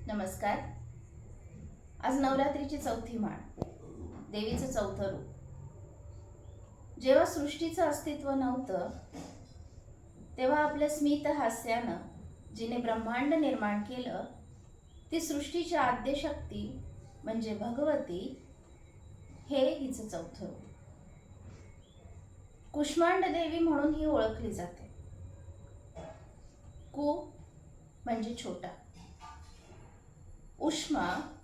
नमस्कार. आज नवरात्रीची चौथी माळ, देवीचं चौथं रूप. जेव्हा सृष्टीचं अस्तित्व नव्हतं तेव्हा आपल्या स्मित हास्यानं जिने ब्रह्मांड निर्माण केलं, ती सृष्टीची आद्यशक्ती म्हणजे भगवती, हे हिचं चौथं रूप. कुष्मांड देवी म्हणून ही ओळखली जाते. कु म्हणजे छोटा, उष्मा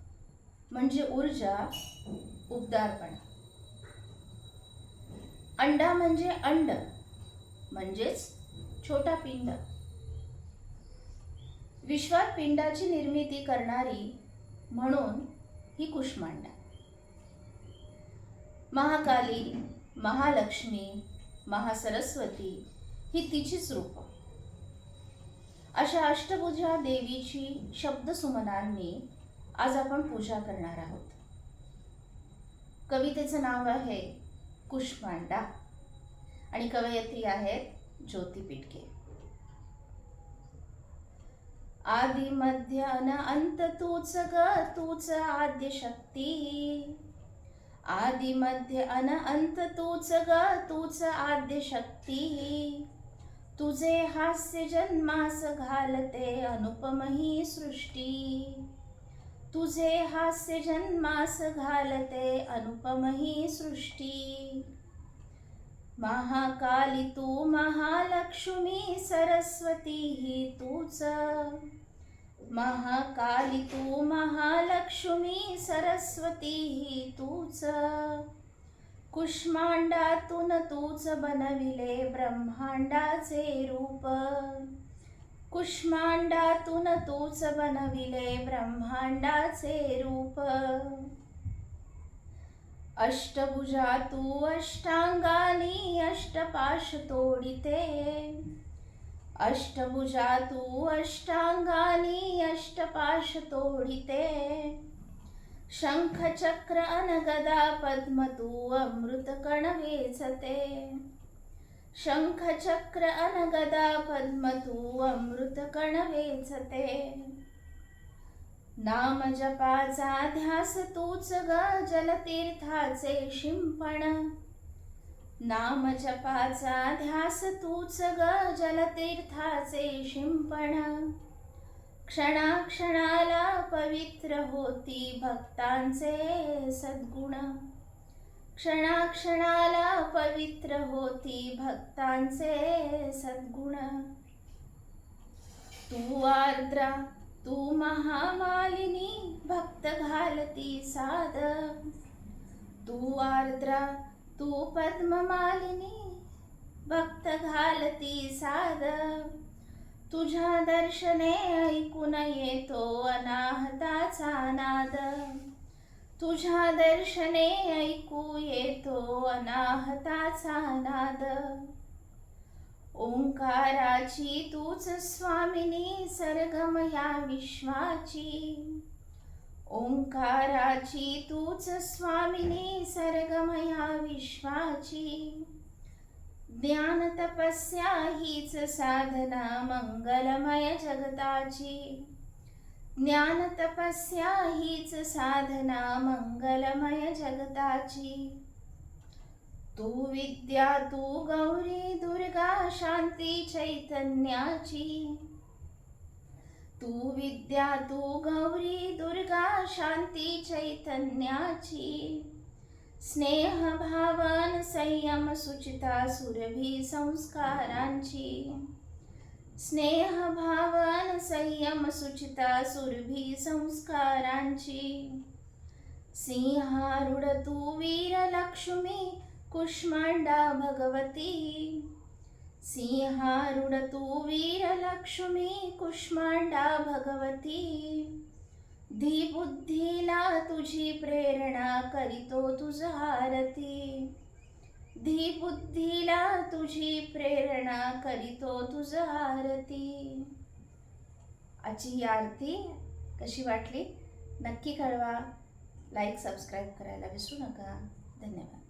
म्हणजे ऊर्जा, उबदारपणा, अंडा म्हणजे अंड म्हणजेच छोटा पिंड. विश्वात पिंडाची निर्मिती करणारी म्हणून ही कुष्मांडा. महाकाली, महालक्ष्मी, महासरस्वती ही तिचीच रूप. अशा अष्टभुजा देवीची शब्दसुमनांनी आज आपण पूजा करणार आहोत. कवितेचं नाव आहे कुष्मांडा आणि कवयित्री आहेत ज्योती पिटके. आदि मध्य अन अंत तूच ग, तूच आद्य शक्ती. आदि मध्य अन अंत तूच ग, तूच आद्य शक्ती. तुझे हास्य जन्मास घालते अनुपम ही सृष्टी. तुझे हास्य जन्मास घालते अनुपम ही सृष्टी. महाकाली तू, महालक्ष्मी, सरस्वती ही तूच. महाकाली तू, महालक्ष्मी, सरस्वती ही तूच. कुष्मांडातून तूच बनविले ब्रह्मांडाचे रूप. कुष्मांडातून तूच बनविले ब्रह्मांडाचे रूप. अष्टभुजा तू अष्टांगानी अष्टपाश तोडिते. अष्टभुजा तू अष्टांगानी अष्टपाश तोडिते. शंख चक्र अन गदा पद्म तू अमृत कण वेचते. शंख चक्र अन गदा पद्म तू अमृत कण वेचते. नाम जपाचा ध्यास तूच ग, जलतीर्थाचे शिंपण. नाम जपाचा ध्यास तूच ग, जलतीर्थाचे शिंपण. क्षणाक्षणाला पवित्र होती भक्तांचे सद्गुण. क्षणाक्षणाला पवित्र होती भक्तांचे सद्गुण. तू आर्द्रा, तू महामालिनी, भक्त घालती साद. तू आर्द्रा, तू पद्ममालिनी, भक्त घालती साद. तुझ्या दर्शने ऐकून येतो अनाहताचा नाद. तुझ्या दर्शने ऐकू येतो अनाहताचा नाद. ओंकाराची तूच स्वामिनी, सरगम या विश्वाची. ओंकाराची तूच स्वामिनी, सरगम या विश्वाची. ज्ञान तपस्या हीच साधना मंगलमय जगताची. ज्ञान तपस्या हीच साधना मंगलमय जगताची. तू विद्या, तू गौरी दुर्गा, शांती चैतन्याची. तू विद्या, तू गौरी दुर्गा, शांती चैतन्याची. स्नेह भावन संयम सुचिता सुरभी संस्कारांची. स्नेह भावन संयम सुचिता सुरभी संस्कारांची. सिंहारूढ तू वीर लक्ष्मी, कुष्मांडा भगवती. सिंहारूढ तू वीर लक्ष्मी, कुष्मांडा भगवती. धी बुद्धीला तुझी प्रेरणा, करीतो तुझ आरती. धी बुद्धीला तुझी प्रेरणा, करीतो तुझ आरती. आजची ही आरती कशी वाटली नक्की कळवा. लाईक सबस्क्राईब करायला विसरू नका. धन्यवाद.